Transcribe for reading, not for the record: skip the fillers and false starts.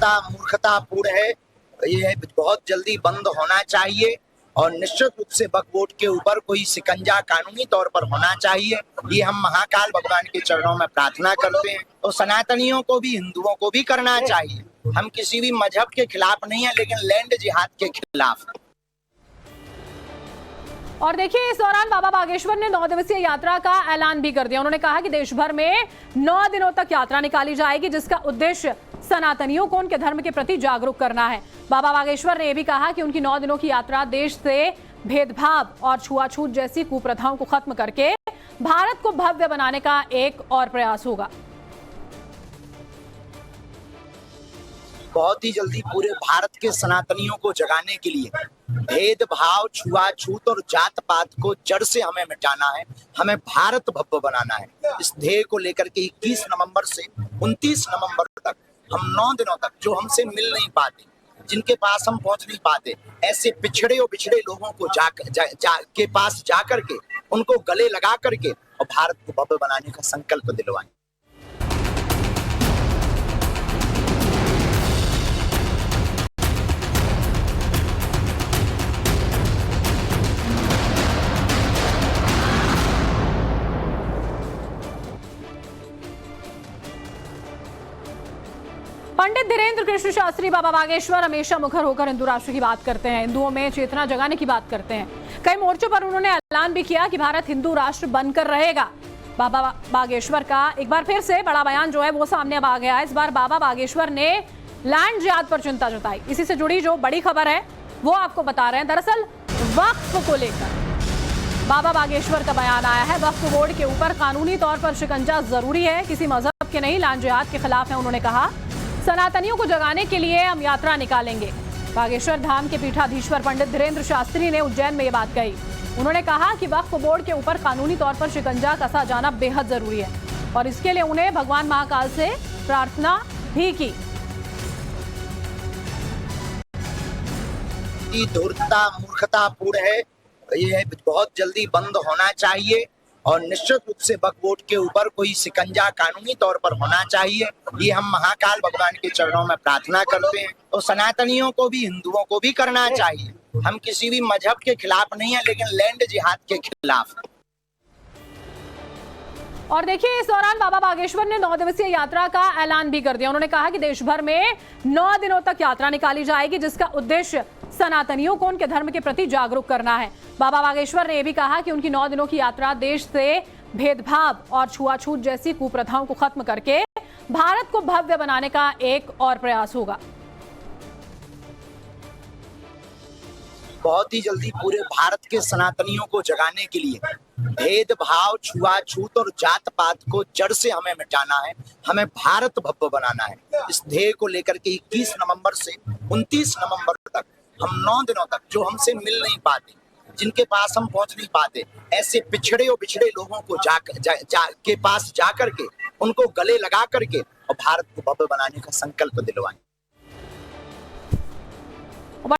मूर्खतापूर्ण है। ये बहुत जल्दी बंद होना चाहिए और निश्चित रूप से वक्फ बोर्ड के ऊपर कोई शिकंजा कानूनी तौर पर होना चाहिए। ये हम महाकाल भगवान के चरणों में प्रार्थना करते हैं। तो सनातनियों को भी, हिंदुओं को भी करना चाहिए। हम किसी भी मजहब के खिलाफ नहीं है, लेकिन लैंड जिहाद के खिलाफ। और देखिए, इस दौरान बाबा बागेश्वर ने 9 दिवसीय यात्रा का ऐलान भी कर दिया। उन्होंने कहा कि देश भर में 9 दिनों तक यात्रा निकाली जाएगी, जिसका उद्देश्य सनातनियों को उनके धर्म के प्रति जागरूक करना है। बाबा बागेश्वर ने यह भी कहा कि उनकी 9 दिनों की यात्रा देश से भेदभाव और छुआछूत जैसी कुप्रथाओं को खत्म करके भारत को भव्य बनाने का एक और प्रयास होगा। बहुत ही जल्दी पूरे भारत के सनातनियों को जगाने के लिए भेदभाव, छुआछूत और जात पात को जड़ से हमें मिटाना है। हमें भारत भव्य बनाना है। इस ध्येय को लेकर के 21 नवंबर से 29 नवंबर तक हम 9 दिनों तक, जो हमसे मिल नहीं पाते, जिनके पास हम पहुंच नहीं पाते, ऐसे पिछड़े और बिछड़े लोगों को के पास जा करके उनको गले लगा करके और भारत को भव्य बनाने का संकल्प दिलवाएं। पंडित धीरेन्द्र कृष्ण शास्त्री बाबा बागेश्वर हमेशा मुखर होकर हिंदू राष्ट्र की बात करते हैं, हिंदुओं में चेतना जगाने की बात करते हैं। कई मोर्चों पर उन्होंने ऐलान भी किया कि भारत हिंदू राष्ट्र बनकर रहेगा। बाबा बागेश्वर का एक बार फिर से बड़ा बयान जो है वो सामने अब आ गया है। इस बार बाबा बागेश्वर ने लैंड जिहाद पर चिंता जताई। इसी से जुड़ी जो बड़ी खबर है वो आपको बता रहे हैं। दरअसल वक्फ को लेकर बाबा बागेश्वर का बयान आया है। वक्फ बोर्ड के ऊपर कानूनी तौर पर शिकंजा जरूरी है, किसी मजहब के नहीं, लैंड जिहाद के खिलाफ है। उन्होंने कहा सनातनियों को जगाने के लिए हम यात्रा निकालेंगे। बागेश्वर धाम के पीठाधीश्वर पंडित धीरेन्द्र शास्त्री ने उज्जैन में ये बात कही। उन्होंने कहा कि वक्फ बोर्ड के ऊपर कानूनी तौर पर शिकंजा कसा जाना बेहद जरूरी है और इसके लिए उन्हें भगवान महाकाल से प्रार्थना भी की। धूर्तता, मूर्खतापूर्ण है। ये बहुत जल्दी बंद होना चाहिए और निश्चित रूप से वक्फ बोर्ड के ऊपर कोई शिकंजा कानूनी तौर पर होना चाहिए। ये हम महाकाल भगवान के चरणों में प्रार्थना करते हैं। तो सनातनियों को भी, हिंदुओं को भी करना चाहिए। हम किसी भी मजहब के खिलाफ नहीं है, लेकिन लैंड जिहाद के खिलाफ। और देखिए, इस दौरान बाबा बागेश्वर ने 9 दिवसीय यात्रा का ऐलान भी कर दिया। उन्होंने कहा कि देश भर में 9 दिनों तक यात्रा निकाली जाएगी, जिसका उद्देश्य सनातनियों को उनके धर्म के प्रति जागरूक करना है। बाबा बागेश्वर ने यह भी कहा कि उनकी 9 दिनों की यात्रा देश से भेदभाव और छुआछूत जैसी कुप्रथाओं को खत्म करके भारत को भव्य बनाने का एक और प्रयास होगा। बहुत ही जल्दी पूरे भारत के सनातनियों को जगाने के लिए भेदभाव, छुआछूत और जात पात को जड़ से हमें मिटाना है। हमें भारत भव्य बनाना है। इस ध्येय को लेकर के 21 नवंबर से 29 नवंबर तक हम 9 दिनों तक, जो हमसे मिल नहीं पाते, जिनके पास हम पहुंच नहीं पाते, ऐसे पिछड़े और बिछड़े लोगों को के पास जा करके उनको गले लगा करके और भारत को भव्य बनाने का संकल्प दिलवाएं।